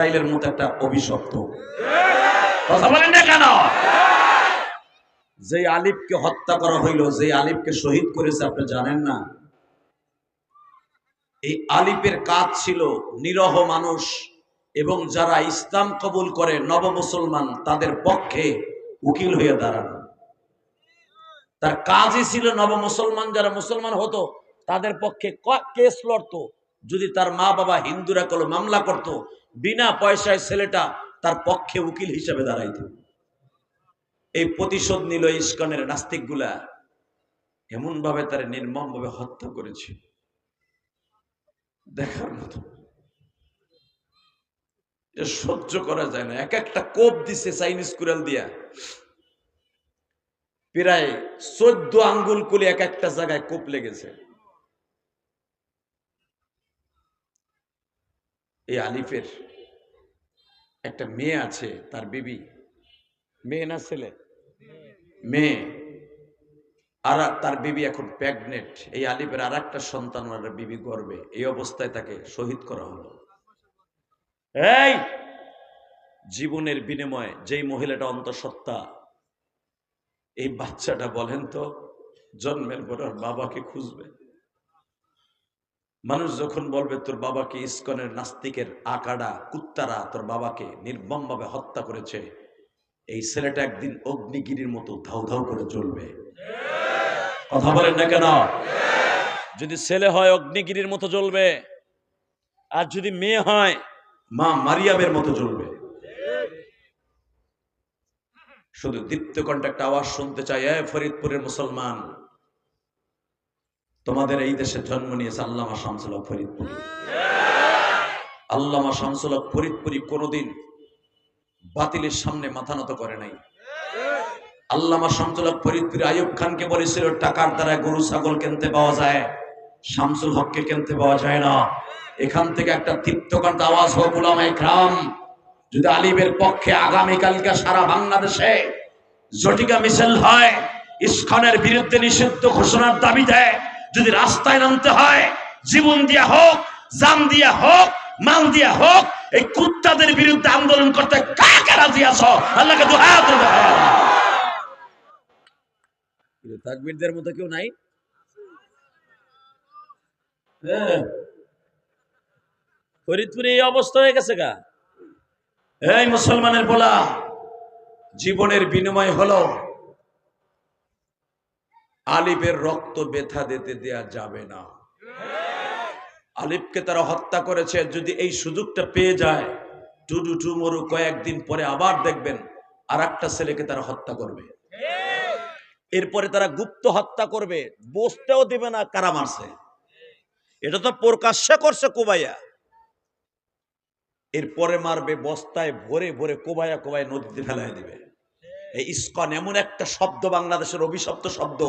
ইসরায়েলের মতো একটা অভিশপ্ত কথা বলেন না কেন? যে আলিফকে হত্যা করা হইল, যে আলিফকে শহীদ করেছে আপনি জানেন না? এই আলিফের কাজ ছিল নিরহ মানুষ এবং যারা ইসলাম কবুল করে নব মুসলমান তাদের পক্ষে উকিল হয়ে দাঁড়ানো। তার কাজই ছিল নব মুসলমান যারা মুসলমান হতো তাদের পক্ষে কেস লড়তো। যদি তার মা বাবা হিন্দুরা কোনো মামলা করত, বিনা পয়সায় ছেলেটা তার পক্ষে উকিল হিসেবে দাঁড়াইত। এই প্রতিশোধ নিল ইস্কনের নাস্তিক গুলা, এমন ভাবে তারা নির্মম ভাবে হত্যা করেছে দেখার মতো। সহ্য করা যায় না। এক একটা কোপ দিছে চাইনিজ কুড়াল দিয়া, প্রায় 14 আঙ্গুল কুলি এক একটা জায়গায় কোপ লেগেছে। এই আলিফের একটা মেয়ে আছে, তার বিবি, মেয়ে না ছেলে, মেয়ে, আর তার বিবি এখন প্রেগনেন্ট। এই আলিফের আর একটা সন্তান, বিবি গর্ভে। এই অবস্থায় তাকে শহীদ করা হলো। এই জীবনের বিনিময়ে যেই মহিলাটা অন্তঃসত্ত্বা, এই বাচ্চাটা বলেন তো জন্মের পর আর বাবাকে খুঁজবে? মানুষ যখন বলবে তোর বাবাকে ইস্কনের নাস্তিকের আকাড়া কুত্তারা তোর বাবাকে নির্মম ভাবে হত্যা করেছে, এই ছেলেটা একদিন অগ্নিগিরির মতো ধাউ ধাউ করে জ্বলবে। কথা বলেন না কেন? যদি ছেলে হয় অগ্নিগিরির মতো জ্বলবে, আর যদি মেয়ে হয় মা মারিয়ামের মতো জ্বলবে। শুধু দীপ্ত কণ্ঠে একটা আওয়াজ শুনতে চাই, এ ফরিদপুরের মুসলমান, তোমাদের এই দেশে জন্ম নিয়েছে আল্লামা শামসুল হক ফরিদপুরি। আল্লামা শামসুল হক ফরিদপুরি কোনোদিন বাতিলের সামনে মাথা নত করে নাই। আল্লামা শামসুল হক ফরিদপুরি আইয়ুব খানকে বলেছিল টাকার দ্বারা গরু ছাগল কিনতে পাওয়া যায়, শামসুল হককে কিনতে পাওয়া যায় না। এখান থেকে একটা দীপ্তকণ্ঠ আওয়াজ হোক উলামায়ে কেরাম, যদি আলিমের পক্ষে আগামীকালকে সারা বাংলাদেশে জটিকা মিছিল হয়, ইস্কনের বিরুদ্ধে নিষিদ্ধ ঘোষণার দাবি দেয়, যদি রাস্তায় নামতে হয় জীবন দিয়া হোক, জান দিয়া হোক, মাল দিয়া হোক, এই কুত্তাদের বিরুদ্ধে আন্দোলন করতে কাকে রাজি আছো? আল্লাহকে দুহাত তুলে তাকবীরদের মতো কেউ নাই? ফরিদপুরে এই অবস্থা হয়ে গেছে গা। এই মুসলমানের বলা, জীবনের বিনিময় হলো আলিফের রক্ত ব্যথা দিতে দেয়া যাবে না। আলিফকে তারা হত্যা করেছে, যদি এই সুযোগটা পেয়ে যায় টুডু টুমরু কয়েকদিন পরে আবার দেখবেন আর একটা ছেলেকে তারা হত্যা করবে। এরপরে তারা গুপ্ত হত্যা করবে, বসতেও দিবে না কারা মারছে। এটা তো প্রকাশ্যে করছে কোবাইয়া, এরপরে মারবে বস্তায় ভরে ভরে কোবাইয়া কোবাইয়া নদীতে ফেলাই দিবে। এই ইস্কন এমন একটা শব্দ, বাংলাদেশের অভিশপ্ত শব্দ।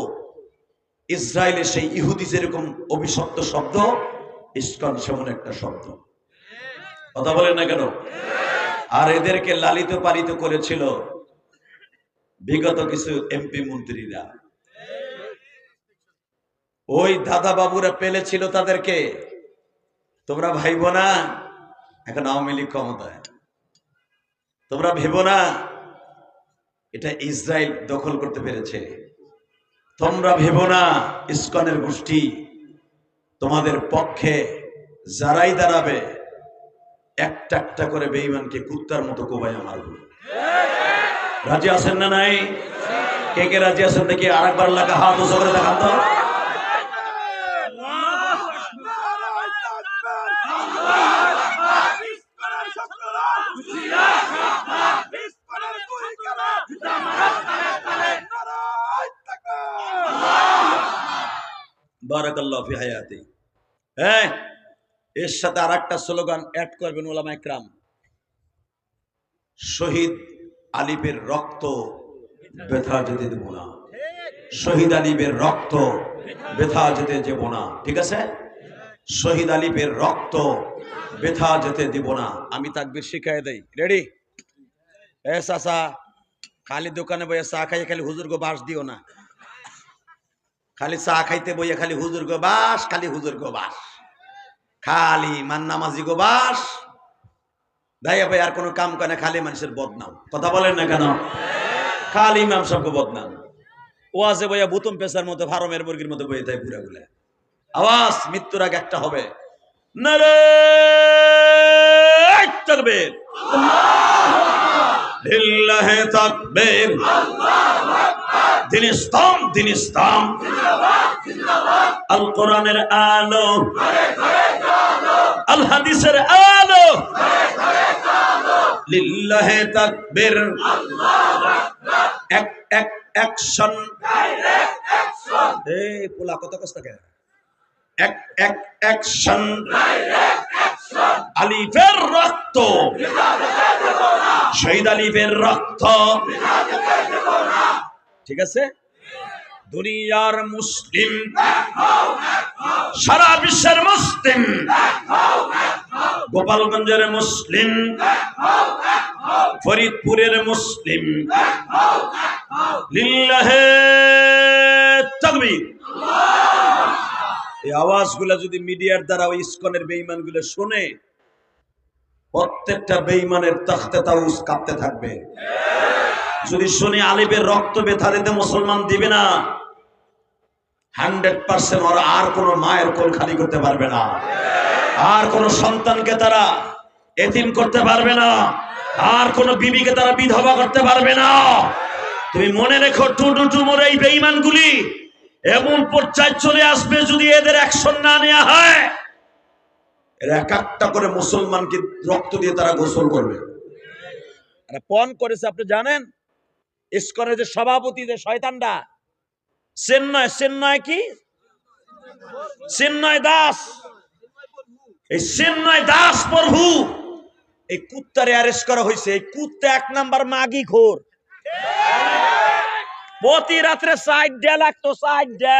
ইসরায়েলে সেই ইহুদি যেরকম অভিশপ্ত শব্দ, ইস্কন সেমন একটা শব্দ। কথা বলেন না কেন? আর এদেরকে লালিত পালিত করেছিল বিগত কিছু এমপি মন্ত্রীরা। ওই দাদা বাবুরা পেলেছিল তাদেরকে। তোমরা ভাইবো না এখন আওয়ামী লীগ ক্ষমতায়, তোমরা ভেবো না এটা ইসরায়েল দখল করতে পেরেছে, তোমরা ভেবো না ইস্কনের গোষ্ঠী তোমাদের পক্ষে যারাই দাঁড়াবে একটা একটা করে বেঈমানকে কুত্তার মতো কোবাইয়া মারবে। রাজি আছেন না নাই? কে কে রাজি আছেন দেখি আরেকবার লাগা হাত উঁচু করে দেখান তো। বারাকাল্লাহু ফি হায়াতি। হ্যাঁ, এর সাথে আরেকটা স্লোগান অ্যাড করবেন উলামায়ে কেরাম, শহীদ আলিফের রক্ত ব্যথা যেতে দেব না, শহীদ আলিফের রক্ত ব্যথা যেতে দেব না। ঠিক আছে? শহীদ আলিফের রক্ত ব্যথা যেতে দেব না। আমি তাকবীর শিখাই দেই, রেডি? এ চাচা, খালি দোকানে বইয়া চা খাইয়ে খালি হুজুর গো বাস দিও না। খালি চা খাইতে বইয়া খালি হুজুর গো বাস, খালি হুজুর গো বাস, খালি মান্নামাজি গো বাস, ভাইয়া ভাই আর কোনো কাম করে না, খালি মানুষের বদনাম। কথা বলেন না কেন? খালি ইমাম সাহেব বদনাম। ওয়াজে বইয়া বুতুম পেশার মতো ফার্মের মুরগির মতো বইয়ে থাকে ঘুরে ঘুরে। আওয়াজ মৃত্যুর আগে একটা হবে, নারে তাকবীর, লিল্লাহি তাকবীর, দিন ইসলাম, দিন ইসলাম, আল কোরআনের আলো, আল হাদিসের আলো, লিল্লাহি তাকবীর, এক এক অ্যাকশন, এই পোলা কত কষ্ট থাকে, এক এক অ্যাকশন, আলিফের রক্ত, শহীদ আলিফের রক্ত, ঠিক আছে? দুনিয়ার মুসলিম, সারা বিশ্বের মুসলিম, গোপালগঞ্জের মুসলিম, ফরিদপুরের মুসলিম, লিল্লাহি তাকবীর। এই আওয়াজগুলা যদি মিডিয়ার দ্বারা ওই ইসকনের বেঈমানগুলো শুনে, প্রত্যেকটা বেঈমানের তখতে তাউস কাঁপতে থাকবে। যদি শুনে আলিফের রক্ত ব্যথা দিতে মুসলমান দিবে না, 100% ওরা আর কোনো মায়ের কোল খালি করতে পারবে না, আর কোনো সন্তানকে তারা এতিম করতে পারবে না, আর কোনো বিবিকে তারা বিধবা করতে পারবে না। তুমি মনে রেখো, টুটুমোর এই বেঈমানগুলি এমন পর্যায়ে চলে আসবে, যদি এদের অ্যাকশন না নেওয়া হয়, এরা এক একটা করে মুসলমানকে রক্ত দিয়ে তারা গোসল করবে। পণ করেছে আপনি জানেন, ইসকনের যে সভাপতি, যে শয়তানটা চেন্নয় কি চেন্নয় দাস, এই চেন্নয় দাস প্রভু, এই কুত্তারে অ্যারেস্ট করা হয়েছে। এই কুত্তা 1 নাম্বার মাগি খোর, প্রতি রাত্রে 60 লাগতো, 60।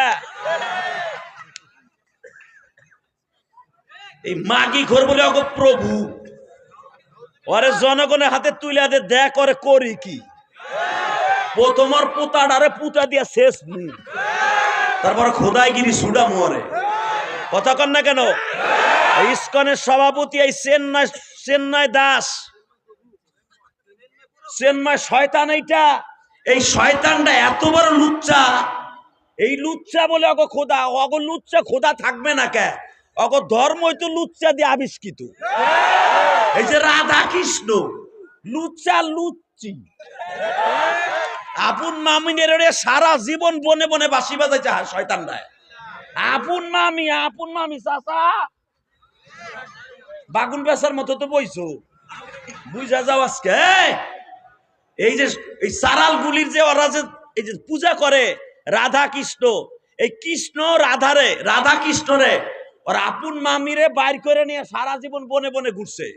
এই মাগি খোর বলে অগ প্রভু, ওরে জনগণের হাতে তুলে দে, দেখ করে করি কি। তোমার পোতাডারে পুতা দিয়া শেষ মুখ, তারপর খোদাইগিরি সুডা মোয়ারে। কথা কন না কেন? ইসকনের সভাপতি এই চেন্নয় দাস, চেন্নয় শয়তান। এই শয়তানটা এত বড় লুচ্চা, এই লুচ্চা বলে অগ খোদা। অগ লুচ্চা খোদা থাকবে না কে? অগ ধর্মই তো লুচ্চা দিয়ে আবিষ্কৃত। এই যে রাধা কৃষ্ণ, লুচ্চা লুচ্চি, আপন মামিনের সারা জীবন বনে বনে বাঁশি বাজাইছে শয়তানটায়। আপন মামি চাচা বাগুন বেচার মতো তো বইছো, বুঝা যাও আজকে। এই যে এই সারাল গুলির যে ওরা যে এই যে পূজা করে রাধা কৃষ্ণ, এই কৃষ্ণ রাধারে, রাধা কৃষ্ণরে ওর আপন মামিরে বাইর করে নিয়ে সারা জীবন বনে বনে ঘুরছে।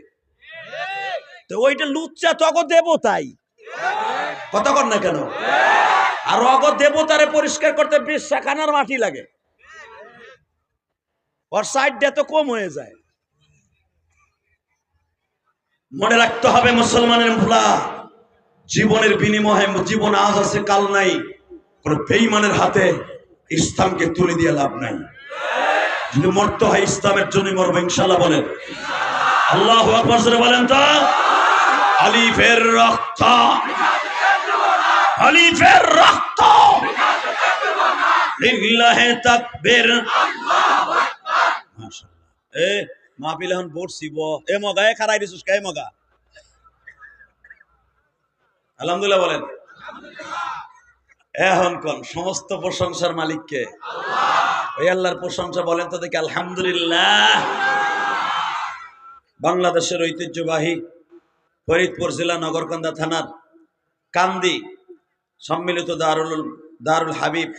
তো ওইটা লুচ্চা তক দেবতাই। কথা কর না কেন? আর অগ দেবতারে পরিষ্কার করতে 20 শাখানার মাটি লাগে, ওর সাইডটা তো কম হয়ে যায়। মনে রাখতে হবে মুসলমানের ভোলা, জীবনের বিনিময়ে, জীবন আজ আছে কাল নাই, কোন বেঈমানের হাতে ইসলামকে তুলে দিয়ে লাভ নাই। যদি মরতে হয় ইসলামের জন্য মরবো ইনশাআল্লাহ। বলেন আল্লাহু আকবার, জোরে বলেন তো। আলিফের রক্ত, আলিফের রক্ত, লিল্লাহি তাকবীর, আল্লাহু আকবার। মাশাআল্লাহ। এ মাহফিল এখন বসিব, এ মগা এ খারাই দিছস কে মগা? আলহামদুলিল্লাহ বলেন। এখন কোন সমস্ত প্রশংসার মালিককে? আল্লাহ। ওই আল্লাহর প্রশংসা বলেন তো দেখি, আলহামদুলিল্লাহ। বাংলাদেশের ঐতিহ্যবাহী ফরিদপুর জেলা নগরকান্দা থানার কান্দি সম্মিলিত দারুল হাবিব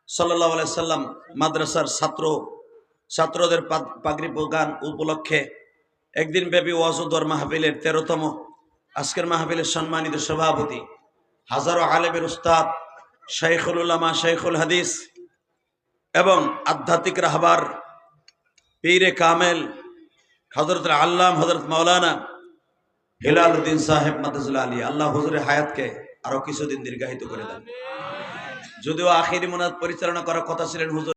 সাল্লাল্লাহু আলাইহি সাল্লাম মাদ্রাসার ছাত্রদের পাগড়ি প্রদান উপলক্ষে একদিন ব্যাপী ওয়াজ ও দোয়া মাহফিলের 13তম আজকের মাহফিলের সম্মানিত সভাপতি, হাজারো আলেমের উস্তাদ, শাইখুল উলামা, শাইখুল হাদিস এবং আধ্যাত্মিক রাহবার পীরে কামেল হযরত আল্লাম হযরত মাওলানা হেলাল উদ্দিন সাহেব মাদ্রাসুল আলী, আল্লাহ হুজুরের হায়াতকে আরো কিছুদিন দীর্ঘায়িত করে দেন। যদিও আখিরি মুনাজাত পরিচালনা করার কথা ছিলেন হুজুর